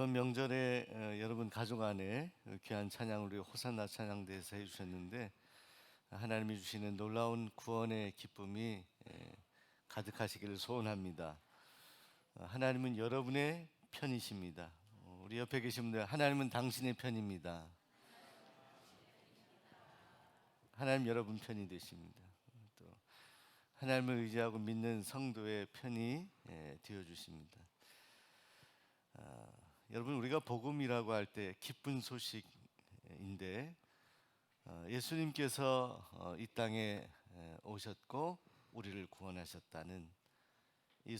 이번 명절에 여러분 가족 안에 귀한 찬양을 우리 호산나 찬양대에서 해주셨는데, 하나님이 주시는 놀라운 구원의 기쁨이 가득하시기를 소원합니다. 하나님은 여러분의 편이십니다. 우리 옆에 계신 분들, 하나님은 당신의 편입니다. 하나님 여러분 편이 되십니다. 또 하나님을 의지하고 믿는 성도의 편이 되어 주십니다. 여러분, 우리가 복음이라고 할 때 기쁜 소식인데, 예수님께서 이 땅에 오셨고 우리를 구원하셨다는 이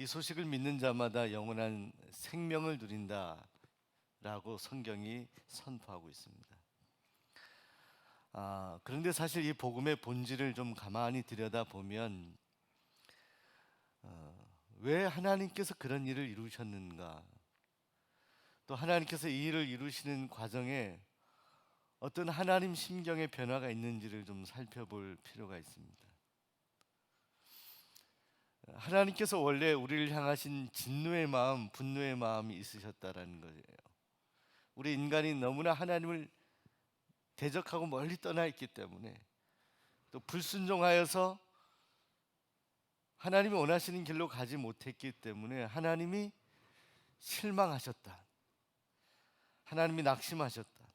소식을 믿는 자마다 영원한 생명을 누린다라고 성경이 선포하고 있습니다. 그런데 사실 이 복음의 본질을 좀 가만히 들여다보면 왜 하나님께서 그런 일을 이루셨는가, 또 하나님께서 이 일을 이루시는 과정에 어떤 하나님 심경의 변화가 있는지를 좀 살펴볼 필요가 있습니다. 하나님께서 원래 우리를 향하신 진노의 마음, 분노의 마음이 있으셨다라는 거예요. 우리 인간이 너무나 하나님을 대적하고 멀리 떠나 있기 때문에, 또 불순종하여서 하나님이 원하시는 길로 가지 못했기 때문에 하나님이 실망하셨다, 하나님이 낙심하셨다.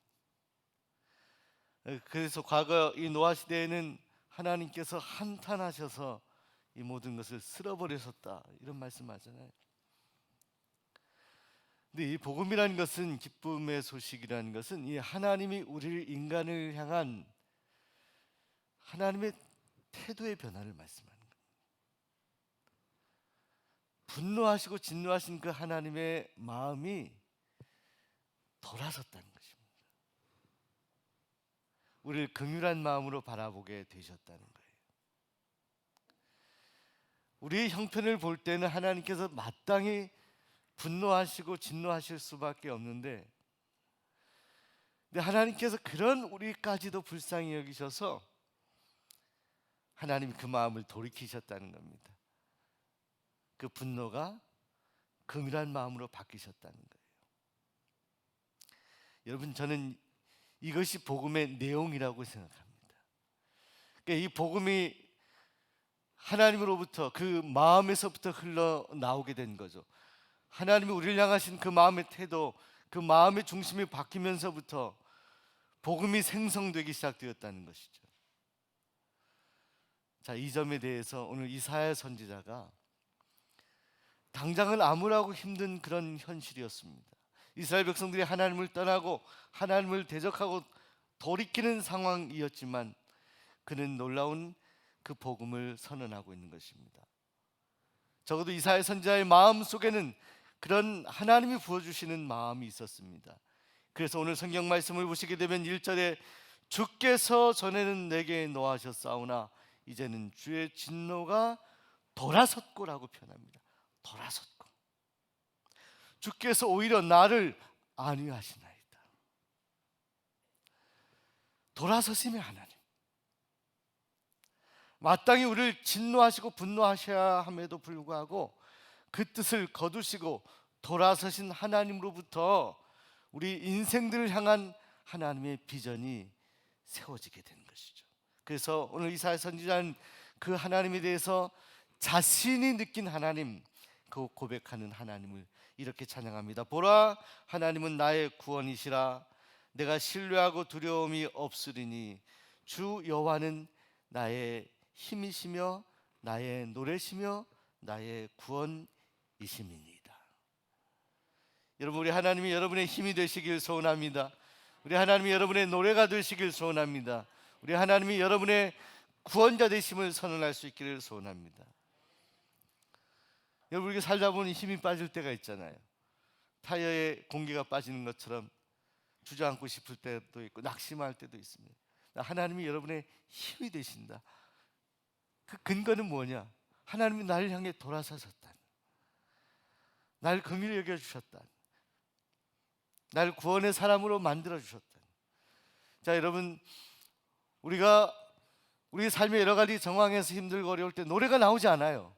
그래서 과거 이 노아 시대에는 하나님께서 한탄하셔서 이 모든 것을 쓸어버리셨다, 이런 말씀하잖아요. 근데 이 복음이라는 것은, 기쁨의 소식이라는 것은 이 하나님이 우리를, 인간을 향한 하나님의 태도의 변화를 말씀하는 거예요. 분노하시고 진노하신 그 하나님의 마음이 돌아섰다는 것입니다. 우리를 긍휼한 마음으로 바라보게 되셨다는 거예요. 우리의 형편을 볼 때는 하나님께서 마땅히 분노하시고 진노하실 수밖에 없는데, 근데 하나님께서 그런 우리까지도 불쌍히 여기셔서 하나님이 그 마음을 돌이키셨다는 겁니다. 그 분노가 긍휼한 마음으로 바뀌셨다는 거예요. 여러분, 저는 이것이 복음의 내용이라고 생각합니다. 그러니까 이 복음이 하나님으로부터, 그 마음에서부터 흘러나오게 된 거죠. 하나님이 우리를 향하신 그 마음의 태도, 그 마음의 중심이 바뀌면서부터 복음이 생성되기 시작되었다는 것이죠. 자, 이 점에 대해서 오늘 이사야 선지자가, 당장은 아무라고 힘든 그런 현실이었습니다. 이스라엘 백성들이 하나님을 떠나고 하나님을 대적하고 돌이키는 상황이었지만, 그는 놀라운 그 복음을 선언하고 있는 것입니다. 적어도 이사야 선지자의 마음 속에는 그런 하나님이 부어주시는 마음이 있었습니다. 그래서 오늘 성경 말씀을 보시게 되면 1절에 주께서 전에는 내게 노하셨사오나 이제는 주의 진노가 돌아섰고라고 표현합니다. 돌아섰고, 주께서 오히려 나를 안위하시나이다. 돌아서심의 하나님, 마땅히 우리를 진노하시고 분노하셔야 함에도 불구하고 그 뜻을 거두시고 돌아서신 하나님으로부터 우리 인생들을 향한 하나님의 비전이 세워지게 되는 것이죠. 그래서 오늘 이사야 선지자는 그 하나님에 대해서 자신이 느낀 하나님, 그 고백하는 하나님을 이렇게 찬양합니다. 보라, 하나님은 나의 구원이시라. 내가 신뢰하고 두려움이 없으리니 주 여호와는 나의 힘이시며 나의 노래시며 나의 구원이심이니이다. 여러분, 우리 하나님이 여러분의 힘이 되시길 소원합니다. 우리 하나님이 여러분의 노래가 되시길 소원합니다. 우리 하나님이 여러분의 구원자 되심을 선언할 수 있기를 소원합니다. 여러분, 우리가 살다 보니 힘이 빠질 때가 있잖아요. 타이어에 공기가 빠지는 것처럼 주저앉고 싶을 때도 있고 낙심할 때도 있습니다. 하나님이 여러분의 힘이 되신다. 그 근거는 뭐냐? 하나님이 나를 향해 돌아서셨다, 날 긍휼히 여겨주셨다, 날 구원의 사람으로 만들어주셨다. 자, 여러분, 우리가 우리 삶의 여러 가지 정황에서 힘들고 어려울 때 노래가 나오지 않아요.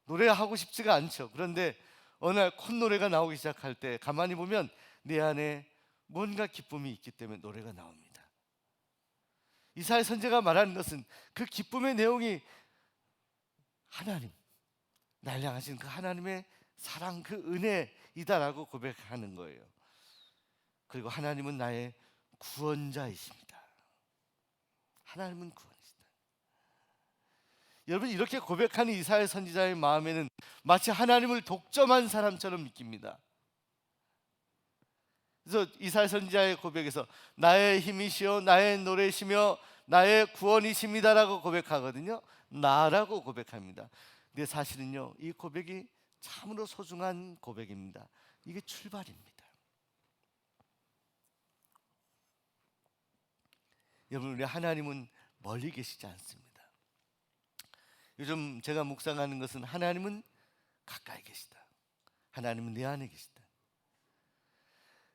노래하고 싶지가 않죠. 그런데 어느 날 콧노래가 나오기 시작할 때 가만히 보면 내 안에 뭔가 기쁨이 있기 때문에 노래가 나옵니다. 이사야 선지자가 말하는 것은 그 기쁨의 내용이 하나님, 날 향하신 그 하나님의 사랑, 그 은혜이다라고 고백하는 거예요. 그리고 하나님은 나의 구원자이십니다. 하나님은 구원이시다. 여러분, 이렇게 고백하는 이사야 선지자의 마음에는 마치 하나님을 독점한 사람처럼 느낍니다. 그래서 이사야 선지자의 고백에서 나의 힘이시여 나의 노래시며 나의 구원이십니다라고 고백하거든요. 나라고 고백합니다. 근데 사실은요, 이 고백이 참으로 소중한 고백입니다. 이게 출발입니다. 여러분, 우리 하나님은 멀리 계시지 않습니다. 요즘 제가 묵상하는 것은 하나님은 가까이 계시다. 하나님은 내 안에 계시다.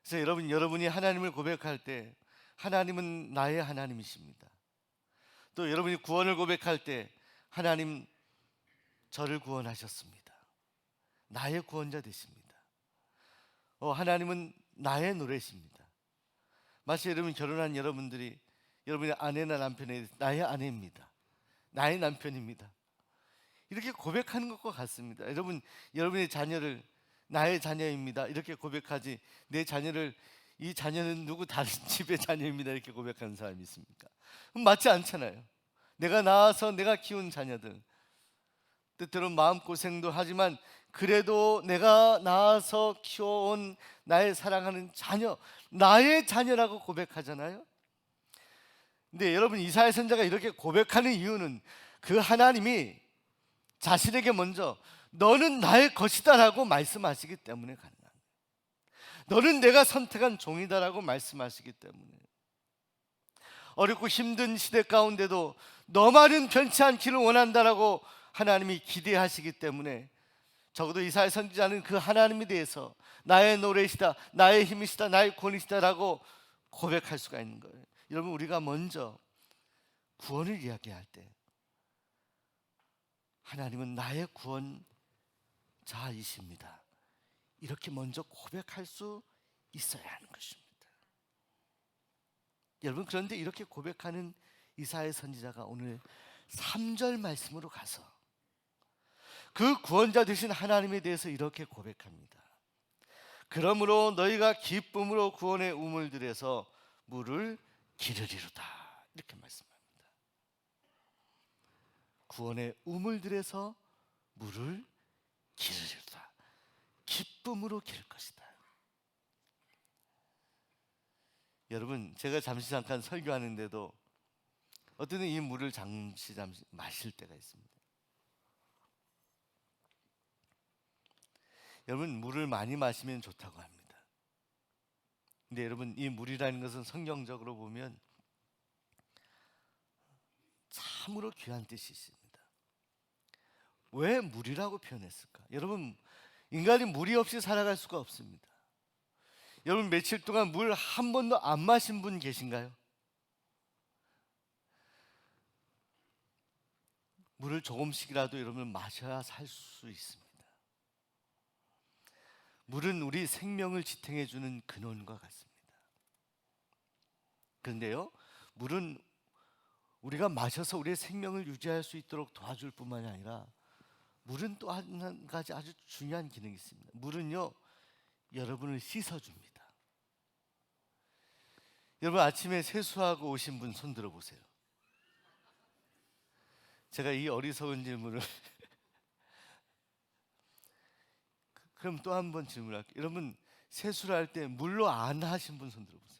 그래서 여러분이 하나님을 고백할 때 하나님은 나의 하나님이십니다. 또 여러분이 구원을 고백할 때 하나님 저를 구원하셨습니다. 나의 구원자 되십니다. 하나님은 나의 노래십니다. 마치 여러분 결혼한 여러분들이 여러분의 아내나 남편이 나의 아내입니다. 나의 남편입니다. 이렇게 고백하는 것과 같습니다. 여러분의 자녀를 나의 자녀입니다. 이렇게 고백하지 내 자녀를 이 자녀는 누구 다른 집의 자녀입니다. 이렇게 고백하는 사람이 있습니까? 그럼 맞지 않잖아요. 내가 낳아서 내가 키운 자녀들, 때때로는 마음고생도 하지만 그래도 내가 낳아서 키워온 나의 사랑하는 자녀, 나의 자녀라고 고백하잖아요. 근데 여러분, 이사야 선지자가 이렇게 고백하는 이유는 그 하나님이 자신에게 먼저 너는 나의 것이다 라고 말씀하시기 때문에 가능합니다. 너는 내가 선택한 종이다 라고 말씀하시기 때문에, 어렵고 힘든 시대 가운데도 너만은 변치 않기를 원한다라고 하나님이 기대하시기 때문에 적어도 이사야 선지자는 그 하나님에 대해서 나의 노래시다, 나의 힘이시다, 나의 구원이시다 라고 고백할 수가 있는 거예요. 여러분, 우리가 먼저 구원을 이야기할 때 하나님은 나의 구원자이십니다, 이렇게 먼저 고백할 수 있어야 하는 것입니다. 여러분, 그런데 이렇게 고백하는 이사야 선지자가 오늘 3절 말씀으로 가서 그 구원자 되신 하나님에 대해서 이렇게 고백합니다. 그러므로 너희가 기쁨으로 구원의 우물들에서 물을 기르리로다, 이렇게 말씀합니다. 구원의 우물들에서 물을 기르리로다, 기쁨으로 기를 것이다. 여러분, 제가 잠깐 설교하는데도 어떤 이 물을 잠시 마실 때가 있습니다. 여러분, 물을 많이 마시면 좋다고 합니다. 근데 여러분, 이 물이라는 것은 성경적으로 보면 참으로 귀한 뜻이 있습니다. 왜 물이라고 표현했을까? 여러분, 인간이 물이 없이 살아갈 수가 없습니다. 여러분, 며칠 동안 물 한 번도 안 마신 분 계신가요? 물을 조금씩이라도 여러분 마셔야 살 수 있습니다. 물은 우리 생명을 지탱해 주는 근원과 같습니다. 그런데요, 물은 우리가 마셔서 우리의 생명을 유지할 수 있도록 도와줄 뿐만이 아니라 물은 또 한 가지 아주 중요한 기능이 있습니다. 물은요, 여러분을 씻어줍니다. 여러분, 아침에 세수하고 오신 분 손 들어보세요. 제가 이 어리석은 질문을 그럼 또 한 번 질문할게요. 여러분, 세수를 할 때 물로 안 하신 분 손 들어보세요.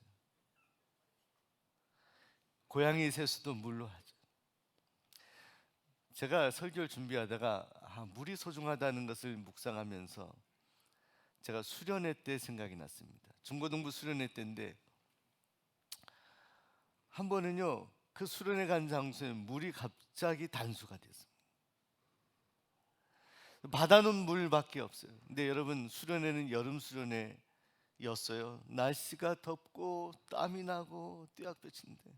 고양이 세수도 물로 하죠. 제가 설교를 준비하다가 물이 소중하다는 것을 묵상하면서 제가 수련회 때 생각이 났습니다. 중고등부 수련회 때인데 한 번은요, 그 수련회 간 장소에 물이 갑자기 단수가 됐어요. 바다는 물밖에 없어요. 근데 여러분, 수련회는 여름 수련회였어요. 날씨가 덥고 땀이 나고 띠약볕인데,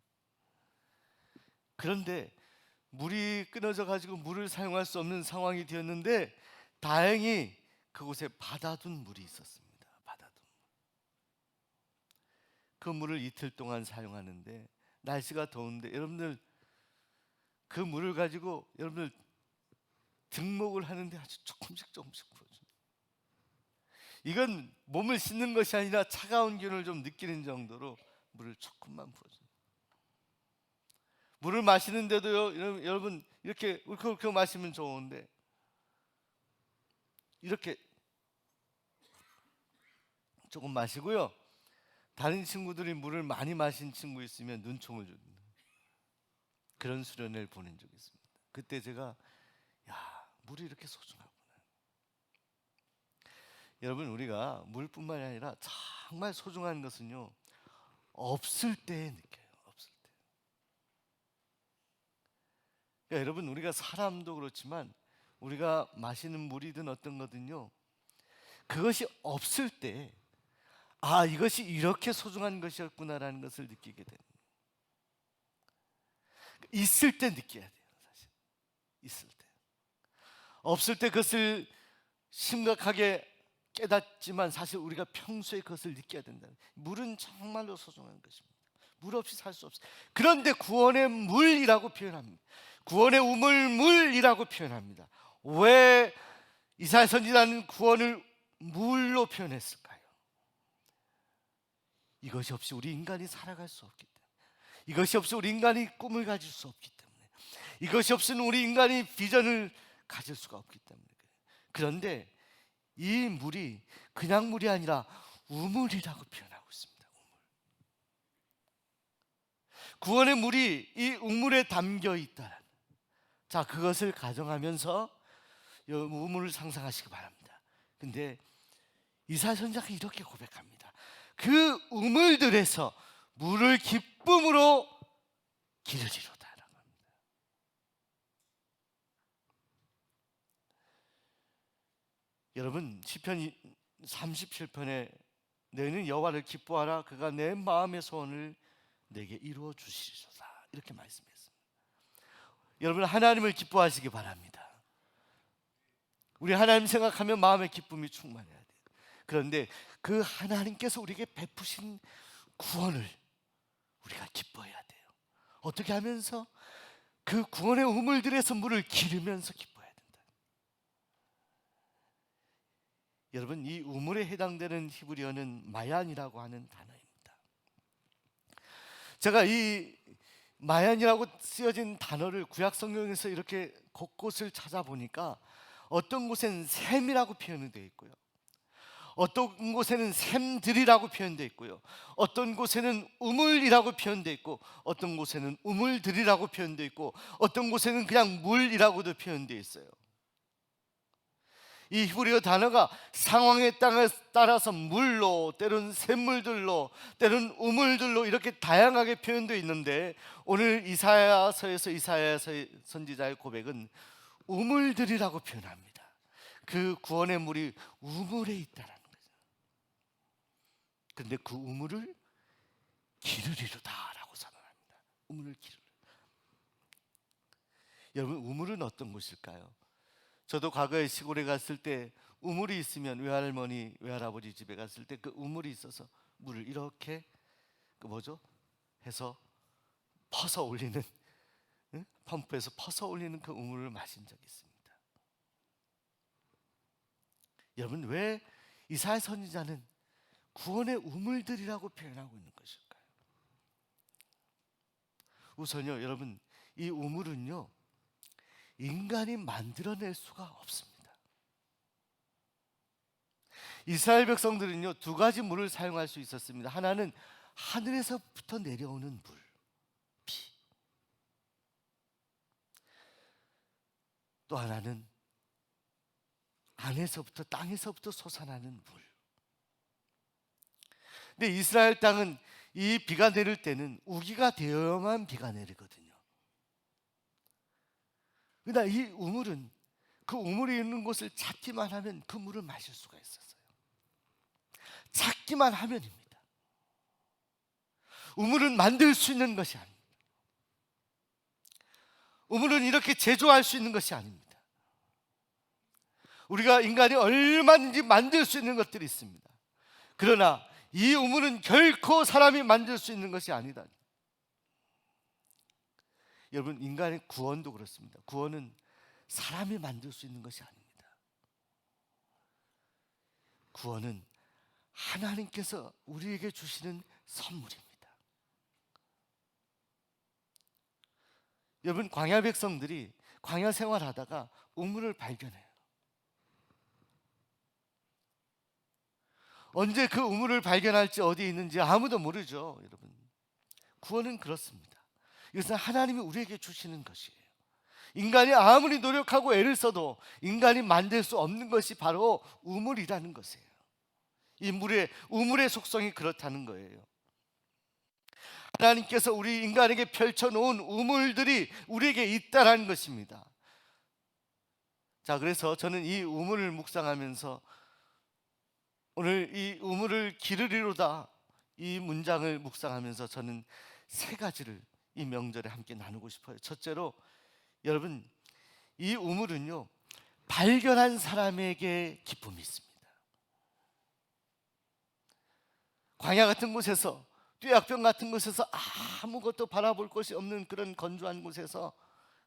그런데 물이 끊어져 가지고 물을 사용할 수 없는 상황이 되었는데 다행히 그곳에 받아둔 물이 있었습니다. 받아둔 물. 그 물을 이틀 동안 사용하는데 날씨가 더운데 여러분들 그 물을 가지고 여러분들 등목을 하는데 아주 조금씩 부어줍니다. 이건 몸을 씻는 것이 아니라 차가운 기운을 좀 느끼는 정도로 물을 조금만 부어줍니다. 물을 마시는데도요, 여러분 이렇게 울컥울컥 마시면 좋은데 이렇게 조금 마시고요. 다른 친구들이 물을 많이 마신 친구 있으면 눈총을 줍니다. 그런 수련을 보낸 적이 있습니다. 그때 제가 물이 이렇게 소중하구나. 여러분, 우리가 물뿐만이 아니라 정말 소중한 것은요, 없을 때 느껴요. 없을 때. 그러니까 여러분, 우리가 사람도 그렇지만 우리가 마시는 물이든 어떤 거든요, 그것이 없을 때 이것이 이렇게 소중한 것이었구나라는 것을 느끼게 됩니다. 있을 때 느껴야 돼요. 사실 있을 때. 없을 때 그것을 심각하게 깨닫지만 사실 우리가 평소에 그것을 느껴야 된다. 물은 정말로 소중한 것입니다. 물 없이 살 수 없어요. 그런데 구원의 물이라고 표현합니다. 구원의 우물물이라고 표현합니다. 왜 이사야 선지자는 구원을 물로 표현했을까요? 이것이 없이 우리 인간이 살아갈 수 없기 때문에, 이것이 없이 우리 인간이 꿈을 가질 수 없기 때문에, 이것이 없이는 우리 인간이 비전을 가질 수가 없기 때문에. 그런데 이 물이 그냥 물이 아니라 우물이라고 표현하고 있습니다. 우물. 구원의 물이 이 우물에 담겨 있다. 자, 그것을 가정하면서 이 우물을 상상하시기 바랍니다. 근데 이사야 선지자가 이렇게 고백합니다. 그 우물들에서 물을 기쁨으로 기르리로다라고 합니다. 여러분, 시편 37편에 너희는 여호와를 기뻐하라, 그가 내 마음의 소원을 내게 이루어 주시리로다, 이렇게 말씀했습니다. 여러분, 하나님을 기뻐하시기 바랍니다. 우리 하나님 생각하면 마음의 기쁨이 충만해야 돼요. 그런데 그 하나님께서 우리에게 베푸신 구원을 우리가 기뻐해야 돼요. 어떻게 하면서? 그 구원의 우물들에서 물을 기르면서 기뻐해야 된다. 여러분, 이 우물에 해당되는 히브리어는 마얀이라고 하는 단어입니다. 제가 이 마얀이라고 쓰여진 단어를 구약 성경에서 이렇게 곳곳을 찾아보니까 어떤 곳에는 샘이라고 표현이 되어 있고요, 어떤 곳에는 샘들이라고 표현되어 있고요, 어떤 곳에는 우물이라고 표현되어 있고, 어떤 곳에는 우물들이라고 표현되어 있고, 어떤 곳에는 그냥 물이라고도 표현되어 있어요. 이 히브리어 단어가 상황에 따라서 물로, 때로는 샘물들로, 때로는 우물들로 이렇게 다양하게 표현되어 있는데, 오늘 이사야서에서 이사야 선지자의 고백은 우물들이라고 표현합니다. 그 구원의 물이 우물에 있다라는 거죠. 그런데 그 우물을 기르리로다라고 선언합니다. 우물을 기르리로다. 여러분, 우물은 어떤 곳일까요? 저도 과거에 시골에 갔을 때 우물이 있으면 외할머니, 외할아버지 집에 갔을 때 그 우물이 있어서 물을 이렇게 해서 퍼서 올리는, 펌프에서 퍼서 올리는 그 우물을 마신 적이 있습니다. 여러분, 왜 이사야 선지자는 구원의 우물들이라고 표현하고 있는 것일까요? 우선요, 여러분, 이 우물은요, 인간이 만들어낼 수가 없습니다. 이스라엘 백성들은요, 두 가지 물을 사용할 수 있었습니다. 하나는 하늘에서부터 내려오는 물, 비. 또 하나는 안에서부터, 땅에서부터 솟아나는 물. 근데 이스라엘 땅은 이 비가 내릴 때는 우기가 되어야만 비가 내리거든요. 그러나 이 우물은 그 우물이 있는 곳을 찾기만 하면 그 물을 마실 수가 있었어요. 찾기만 하면입니다. 우물은 만들 수 있는 것이 아닙니다. 우물은 이렇게 제조할 수 있는 것이 아닙니다. 우리가 인간이 얼마든지 만들 수 있는 것들이 있습니다. 그러나 이 우물은 결코 사람이 만들 수 있는 것이 아니다. 여러분, 인간의 구원도 그렇습니다. 구원은 사람이 만들 수 있는 것이 아닙니다. 구원은 하나님께서 우리에게 주시는 선물입니다. 여러분, 광야 백성들이 광야 생활하다가 우물을 발견해요. 언제 그 우물을 발견할지 어디에 있는지 아무도 모르죠. 여러분, 구원은 그렇습니다. 이것은 하나님이 우리에게 주시는 것이에요. 인간이 아무리 노력하고 애를 써도 인간이 만들 수 없는 것이 바로 우물이라는 것이에요. 이 우물의 속성이 그렇다는 거예요. 하나님께서 우리 인간에게 펼쳐놓은 우물들이 우리에게 있다라는 것입니다. 자, 그래서 저는 이 우물을 묵상하면서 오늘 이 우물을 기르리로다, 이 문장을 묵상하면서 저는 세 가지를 이 명절에 함께 나누고 싶어요. 첫째로, 여러분, 이 우물은요, 발견한 사람에게 기쁨이 있습니다. 광야 같은 곳에서, 뙤약병 같은 곳에서 아무것도 바라볼 것이 없는 그런 건조한 곳에서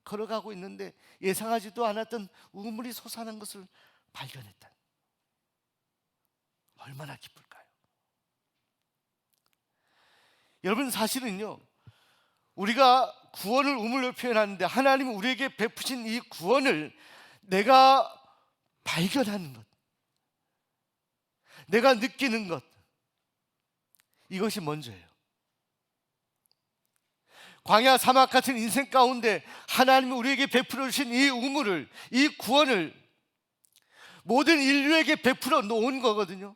걸어가고 있는데 예상하지도 않았던 우물이 솟아난 것을 발견했다. 얼마나 기쁠까요? 여러분, 사실은요, 우리가 구원을 우물로 표현하는데 하나님이 우리에게 베푸신 이 구원을 내가 발견하는 것, 내가 느끼는 것, 이것이 먼저예요. 광야 사막 같은 인생 가운데 하나님이 우리에게 베풀어 주신 이 우물을, 이 구원을 모든 인류에게 베풀어 놓은 거거든요.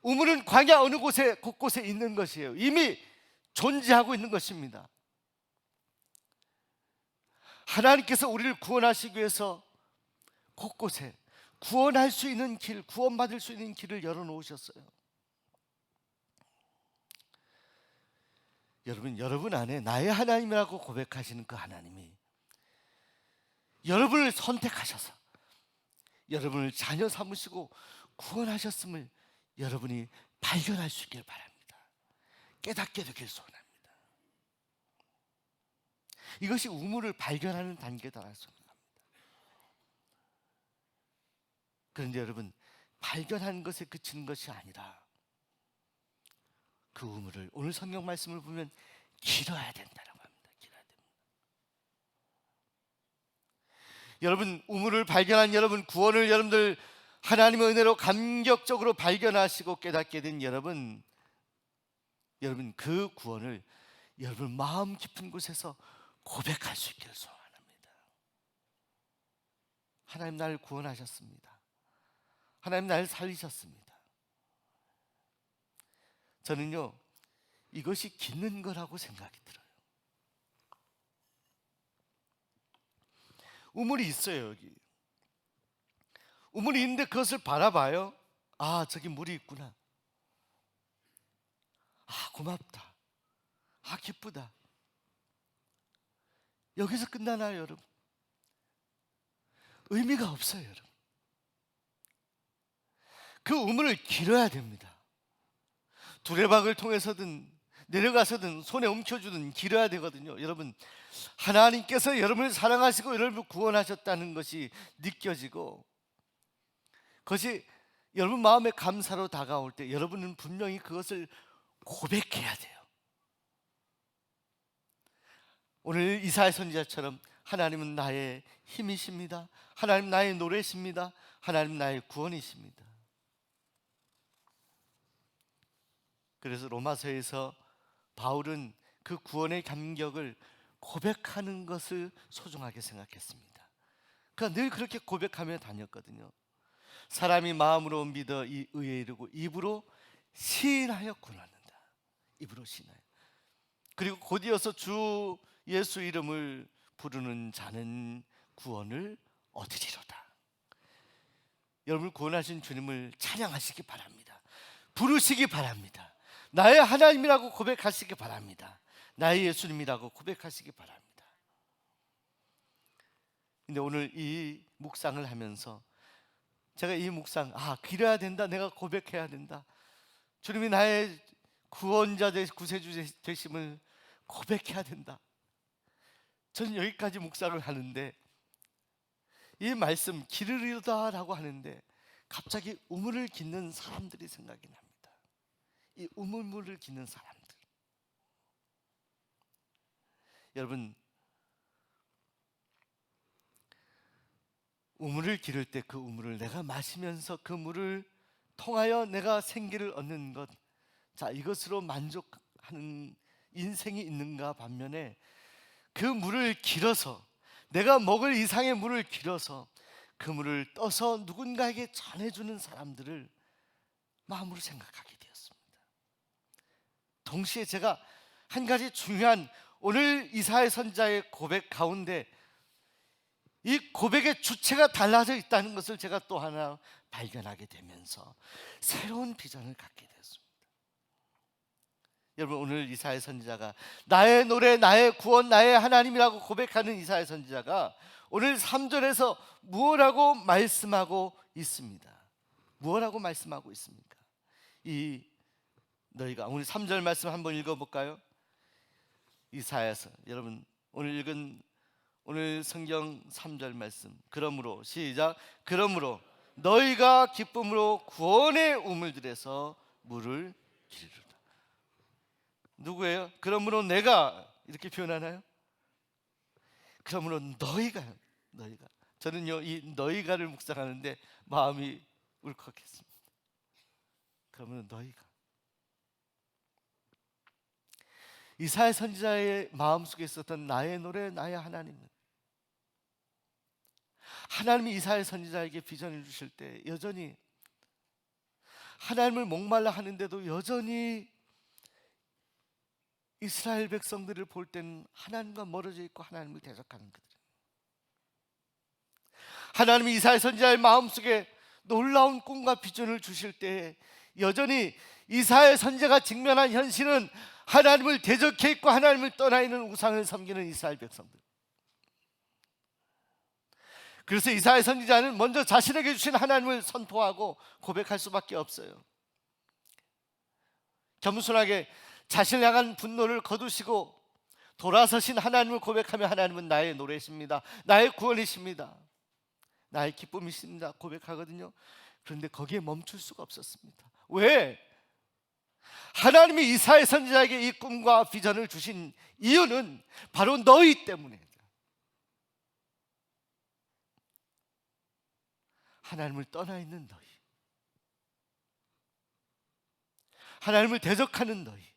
우물은 광야 어느 곳에 곳곳에 있는 것이에요. 이미 존재하고 있는 것입니다. 하나님께서 우리를 구원하시기 위해서 곳곳에 구원할 수 있는 길, 구원받을 수 있는 길을 열어놓으셨어요. 여러분 안에 나의 하나님이라고 고백하시는 그 하나님이 여러분을 선택하셔서 여러분을 자녀 삼으시고 구원하셨음을 여러분이 발견할 수 있길 바랍니다. 깨닫게 되길 소원합니다. 이것이 우물을 발견하는 단계다라고 생각합니다. 그런데 여러분, 발견하는 것에 그치는 것이 아니라 그 우물을 오늘 성경 말씀을 보면 길어야 된다라고 합니다. 길어야 됩니다. 여러분, 우물을 발견한 여러분, 구원을 여러분들 하나님의 은혜로 감격적으로 발견하시고 깨닫게 된 여러분, 그 구원을 여러분 마음 깊은 곳에서 고백할 수 있기를 소원합니다. 하나님, 나를 구원하셨습니다. 하나님, 나를 살리셨습니다. 저는요, 이것이 깊는 거라고 생각이 들어요. 우물이 있어요. 여기 우물이 있는데 그것을 바라봐요. 아, 저기 물이 있구나. 아, 고맙다. 아, 기쁘다. 여기서 끝나나요, 여러분? 의미가 없어요, 여러분. 그 우물을 길어야 됩니다. 두레박을 통해서든 내려가서든 손에 움켜주든 길어야 되거든요. 여러분, 하나님께서 여러분을 사랑하시고 여러분을 구원하셨다는 것이 느껴지고 그것이 여러분 마음의 감사로 다가올 때 여러분은 분명히 그것을 고백해야 돼요. 오늘 이사야 선지자처럼 하나님은 나의 힘이십니다. 하나님 나의 노래십니다. 하나님 나의 구원이십니다. 그래서 로마서에서 바울은 그 구원의 감격을 고백하는 것을 소중하게 생각했습니다. 그러니까 늘 그렇게 고백하며 다녔거든요. 사람이 마음으로 믿어 이 의에 이르고 입으로 시인하여 구원받는다. 입으로 시인하여. 그리고 곧이어서 주 예수 이름을 부르는 자는 구원을 얻으리로다. 여러분을 구원하신 주님을 찬양하시기 바랍니다. 부르시기 바랍니다. 나의 하나님이라고 고백하시기 바랍니다. 나의 예수님이라고 고백하시기 바랍니다. 근데 오늘 이 묵상을 하면서 제가 이 묵상, 기려야 된다, 내가 고백해야 된다, 주님이 나의 구원자 구세주 되심을 고백해야 된다. 저는 여기까지 묵상을 하는데 이 말씀 기르리다라고 하는데 갑자기 우물을 깃는 사람들이 생각이 납니다. 이 우물물을 깃는 사람들. 여러분, 우물을 기를 때 그 우물을 내가 마시면서 그 물을 통하여 내가 생기를 얻는 것, 자, 이것으로 만족하는 인생이 있는가 반면에 그 물을 길어서, 내가 먹을 이상의 물을 길어서 그 물을 떠서 누군가에게 전해주는 사람들을 마음으로 생각하게 되었습니다. 동시에 제가 한 가지 중요한, 오늘 이사야 선지자의 고백 가운데 이 고백의 주체가 달라져 있다는 것을 제가 또 하나 발견하게 되면서 새로운 비전을 갖게 되었습니다. 여러분, 오늘 이사야 선지자가 나의 노래, 나의 구원, 나의 하나님이라고 고백하는 이사야 선지자가 오늘 3절에서 무엇라고 말씀하고 있습니다. 무엇라고 말씀하고 있습니까? 이 너희가, 오늘 3절 말씀 한번 읽어볼까요? 이사야서, 여러분 오늘 읽은 오늘 성경 3절 말씀, 그러므로 시작, 그러므로 너희가 기쁨으로 구원의 우물들에서 물을 기르리라. 누구예요? 그러므로 내가, 이렇게 표현하나요? 그러므로 너희가. 저는요 이 너희가를 묵상하는데 마음이 울컥했습니다. 그러므로 너희가. 이사야 선지자의 마음속에 있었던 나의 노래, 나의 하나님은, 하나님이 이사야 선지자에게 비전을 주실 때 여전히 하나님을 목말라 하는데도 여전히 이스라엘 백성들을 볼 때는 하나님과 멀어져 있고 하나님을 대적하는 그들. 하나님이 이사야 선지자의 마음속에 놀라운 꿈과 비전을 주실 때 여전히 이사야 선지자가 직면한 현실은 하나님을 대적해 있고 하나님을 떠나 있는 우상을 섬기는 이스라엘 백성들. 그래서 이사야 선지자는 먼저 자신에게 주신 하나님을 선포하고 고백할 수밖에 없어요. 겸손하게 자신을 향한 분노를 거두시고 돌아서신 하나님을 고백하며 하나님은 나의 노래이십니다, 나의 구원이십니다, 나의 기쁨이십니다 고백하거든요. 그런데 거기에 멈출 수가 없었습니다. 왜? 하나님이 이사야 선지자에게 이 꿈과 비전을 주신 이유는 바로 너희 때문에, 하나님을 떠나 있는 너희, 하나님을 대적하는 너희,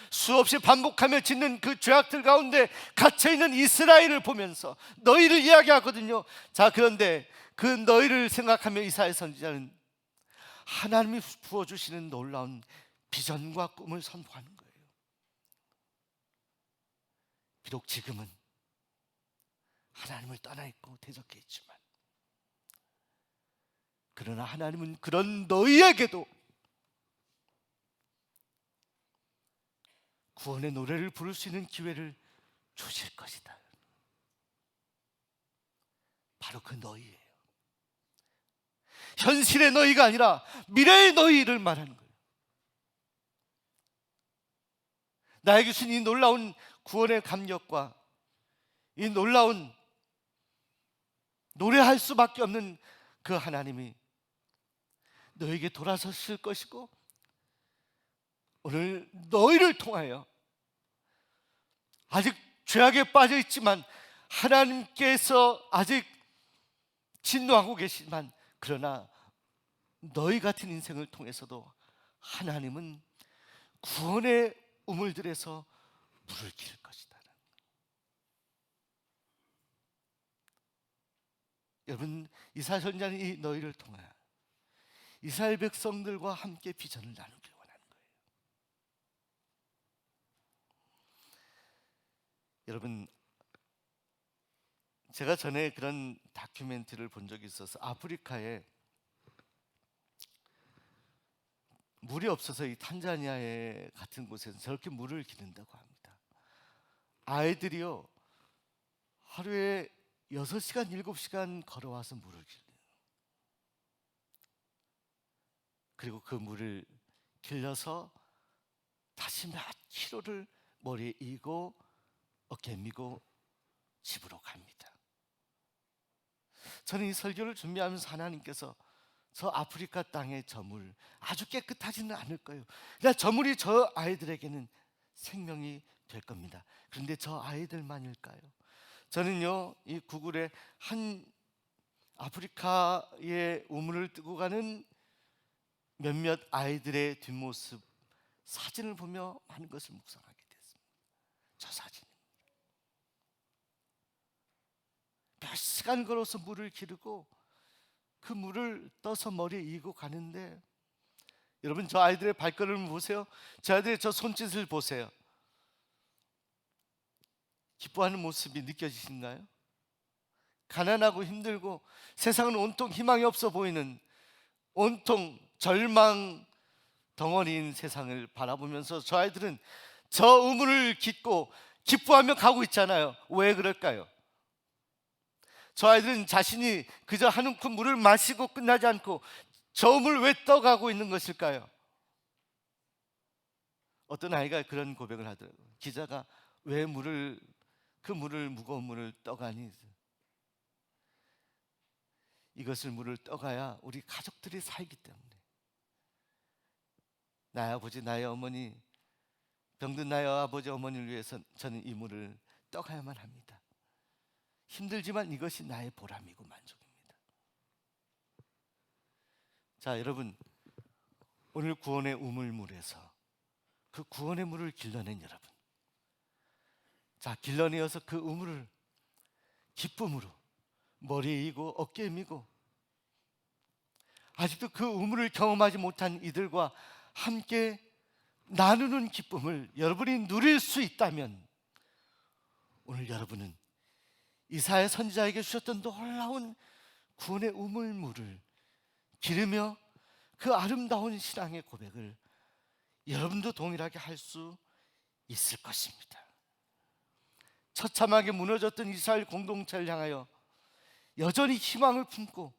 수없이 반복하며 짓는 그 죄악들 가운데 갇혀있는 이스라엘을 보면서 너희를 이야기하거든요. 자, 그런데 그 너희를 생각하며 이사야 선지자는 하나님이 부어주시는 놀라운 비전과 꿈을 선포하는 거예요. 비록 지금은 하나님을 떠나 있고 대적해 있지만, 그러나 하나님은 그런 너희에게도 구원의 노래를 부를 수 있는 기회를 주실 것이다. 바로 그 너희예요. 현실의 너희가 아니라 미래의 너희를 말하는 거예요. 나에게 주신 이 놀라운 구원의 감격과 이 놀라운 노래할 수밖에 없는 그 하나님이 너에게 돌아서실 것이고, 오늘 너희를 통하여 아직 죄악에 빠져 있지만 하나님께서 아직 진노하고 계시지만, 그러나 너희 같은 인생을 통해서도 하나님은 구원의 우물들에서 물을 기를 것이다. 여러분, 이사야 선지자는 이 너희를 통하여 이스라엘 백성들과 함께 비전을 나누길 원하는 거예요. 여러분, 제가 전에 그런 다큐멘터리를 본 적이 있어서 아프리카에 물이 없어서 이 탄자니아에 같은 곳에서 저렇게 물을 기른다고 합니다. 아이들이요, 하루에 6시간 7시간 걸어와서 물을 길러요. 그리고 그 물을 길러서 다시 몇 킬로를 머리에 이고 어깨에 미고 집으로 갑니다. 저는 이 설교를 준비하면서 하나님께서 저 아프리카 땅의 저 물 아주 깨끗하지는 않을 거예요. 그러나 저 물이 저 아이들에게는 생명이 될 겁니다. 그런데 저 아이들만일까요? 저는요, 이 구글에 한 아프리카의 우물을 뜨고 가는 몇몇 아이들의 뒷모습 사진을 보며 많은 것을 묵상하게 됐습니다. 저 사진 몇 시간 걸어서 물을 기르고 그 물을 떠서 머리에 이고 가는데, 여러분 저 아이들의 발걸음을 보세요. 저 아이들의 저 손짓을 보세요. 기뻐하는 모습이 느껴지신가요? 가난하고 힘들고 세상은 온통 희망이 없어 보이는, 온통 절망 덩어리인 세상을 바라보면서 저 아이들은 저 우물을 깃고 기뻐하며 가고 있잖아요. 왜 그럴까요? 저 아이들은 자신이 그저 한 움큼 물을 마시고 끝나지 않고 저 우물을 왜 떠가고 있는 것일까요? 어떤 아이가 그런 고백을 하더라고요. 기자가 왜 그 무거운 물을 떠가니? 이것을 물을 떠가야 우리 가족들이 살기 때문에, 나의 아버지 나의 어머니, 병든 나의 아버지 어머니를 위해서 저는 이 물을 떠가야만 합니다. 힘들지만 이것이 나의 보람이고 만족입니다. 자, 여러분, 오늘 구원의 우물물에서 그 구원의 물을 길러낸 여러분, 자, 길러내어서 그 우물을 기쁨으로 머리에 이고 어깨에 미고 아직도 그 우물을 경험하지 못한 이들과 함께 나누는 기쁨을 여러분이 누릴 수 있다면, 오늘 여러분은 이사야 선지자에게 주셨던 놀라운 구원의 우물물을 기르며 그 아름다운 신앙의 고백을 여러분도 동일하게 할 수 있을 것입니다. 처참하게 무너졌던 이스라엘 공동체를 향하여 여전히 희망을 품고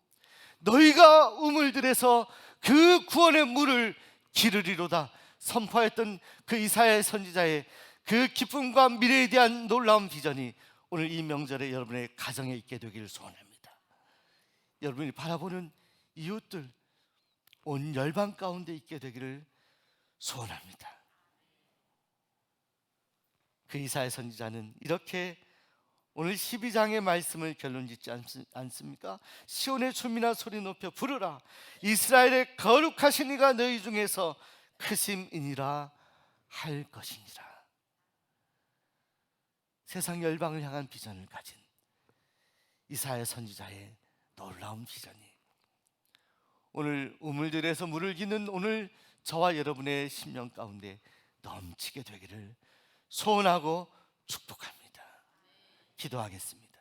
너희가 우물들에서 그 구원의 물을 기르리로다 선포했던 그 이사야 선지자의 그 기쁨과 미래에 대한 놀라운 비전이 오늘 이 명절에 여러분의 가정에 있게 되기를 소원합니다. 여러분이 바라보는 이웃들, 온 열방 가운데 있게 되기를 소원합니다. 그 이사야 선지자는 이렇게 오늘 12장의 말씀을 결론 짓지 않습니까? 시온의 춤이나 소리 높여 부르라, 이스라엘의 거룩하신 이가 너희 중에서 크심이니라 할 것이니라. 세상 열방을 향한 비전을 가진 이사야 선지자의 놀라운 비전이 오늘 우물들에서 물을 기는 오늘 저와 여러분의 심령 가운데 넘치게 되기를 소원하고 축복합니다. 기도하겠습니다.